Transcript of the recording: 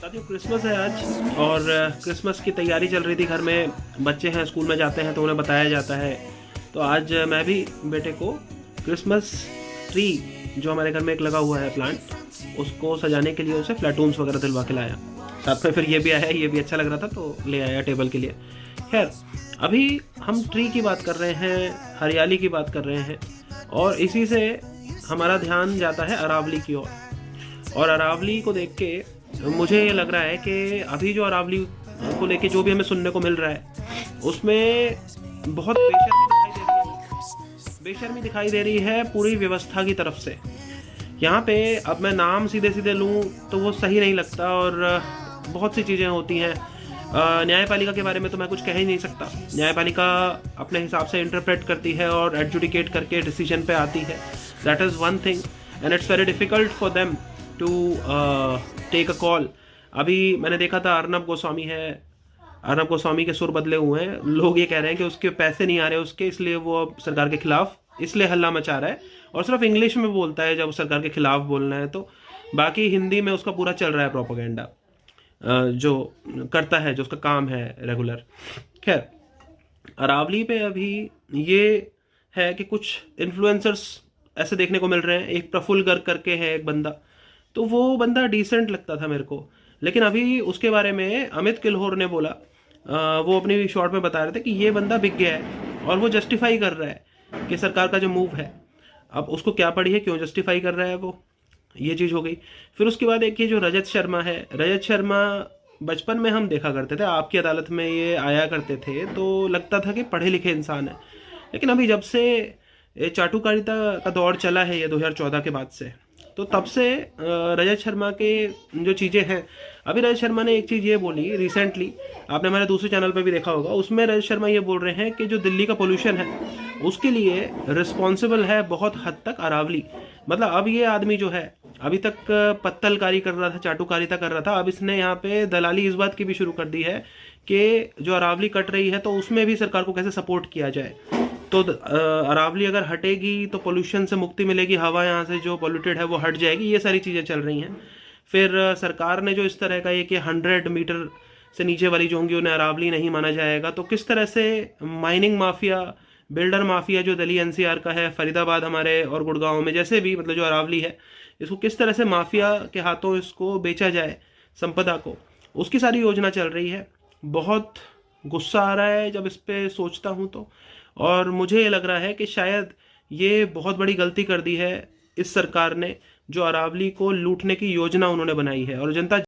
साथियों, क्रिसमस है आज और क्रिसमस की तैयारी चल रही थी। घर में बच्चे हैं, स्कूल में जाते हैं तो उन्हें बताया जाता है। तो आज मैं भी बेटे को क्रिसमस ट्री जो हमारे घर में एक लगा हुआ है प्लांट, उसको सजाने के लिए उसे फ्लैटून्स वगैरह दिलवा के लाया। साथ में फिर ये भी आया, ये भी अच्छा लग रहा था तो ले आया टेबल के लिए। खैर, अभी हम ट्री की बात कर रहे हैं, हरियाली की बात कर रहे हैं और इसी से हमारा ध्यान जाता है अरावली की ओर। और अरावली को देख के मुझे ये लग रहा है कि अभी जो अरावली को लेके जो भी हमें सुनने को मिल रहा है उसमें बहुत बेशर्मी दिखाई दे रही है पूरी व्यवस्था की तरफ से। यहाँ पे अब मैं नाम सीधे सीधे लूँ तो वो सही नहीं लगता और बहुत सी चीज़ें होती हैं। न्यायपालिका के बारे में तो मैं कुछ कह ही नहीं सकता। न्यायपालिका अपने हिसाब से इंटरप्रेट करती है और एडजुडिकेट करके डिसीजन पे आती है। That is one thing and it's very difficult for them to take a call. अभी मैंने देखा था अर्नब गोस्वामी है, अर्नब गोस्वामी के सुर बदले हुए हैं। लोग ये कह रहे हैं कि उसके पैसे नहीं आ रहे उसके, इसलिए वो अब सरकार के खिलाफ इसलिए हल्ला मचा रहा है और सिर्फ इंग्लिश में बोलता है जब सरकार के खिलाफ बोलना है तो। बाकी हिंदी में उसका पूरा चल रहा है प्रोपेगेंडा, जो करता है, जो उसका काम है रेगुलर। खैर, अरावली पे अभी ये है कि कुछ इन्फ्लुएंसर्स ऐसे देखने को मिल रहे हैं। एक प्रफुल्ल गर्ग करके है एक बंदा, तो वो बंदा डिसेंट लगता था मेरे को, लेकिन अभी उसके बारे में अमित किल्होर ने बोला, वो अपनी शॉर्ट में बता रहे थे कि ये बंदा बिक गया है और वो जस्टिफाई कर रहा है कि सरकार का जो मूव है, अब उसको क्या पड़ी है, क्यों जस्टिफाई कर रहा है वो, ये चीज़ हो गई। फिर उसके बाद एक ये जो रजत शर्मा है, रजत शर्मा बचपन में हम देखा करते थे, आपकी अदालत में ये आया करते थे तो लगता था कि पढ़े लिखे इंसान है। लेकिन अभी जब से ये चाटुकारिता का दौर चला है, ये 2014 के बाद से, तो तब से रजत शर्मा के जो चीज़ें हैं, अभी रजत शर्मा ने एक चीज़ ये बोली रिसेंटली, आपने हमारे दूसरे चैनल पर भी देखा होगा, उसमें रजत शर्मा ये बोल रहे हैं कि जो दिल्ली का पोल्यूशन है उसके लिए रिस्पॉन्सिबल है बहुत हद तक अरावली। मतलब अब ये आदमी जो है, अभी तक पत्तलकारी कर रहा था, चाटुकारिता कर रहा था, अब इसने यहाँ पे दलाली इस बात की भी शुरू कर दी है कि जो अरावली कट रही है तो उसमें भी सरकार को कैसे सपोर्ट किया जाए। तो अरावली अगर हटेगी तो पोल्यूशन से मुक्ति मिलेगी, हवा यहाँ से जो पोल्यूटेड है वो हट जाएगी, ये सारी चीज़ें चल रही हैं। फिर सरकार ने जो इस तरह का ये कि 100 मीटर से नीचे वाली जो होंगी उन्हें अरावली नहीं माना जाएगा, तो किस तरह से माइनिंग माफिया, बिल्डर माफिया जो दिल्ली एनसीआर का है, फरीदाबाद हमारे और गुड़गांव में, जैसे भी मतलब जो अरावली है, इसको किस तरह से माफिया के हाथों इसको बेचा जाए संपदा को, उसकी सारी योजना चल रही है। बहुत गुस्सा आ रहा है जब इस पे सोचता हूँ तो, और मुझे ये लग रहा है कि शायद ये बहुत बड़ी गलती कर दी है इस सरकार ने, जो अरावली को लूटने की योजना उन्होंने बनाई है और जनता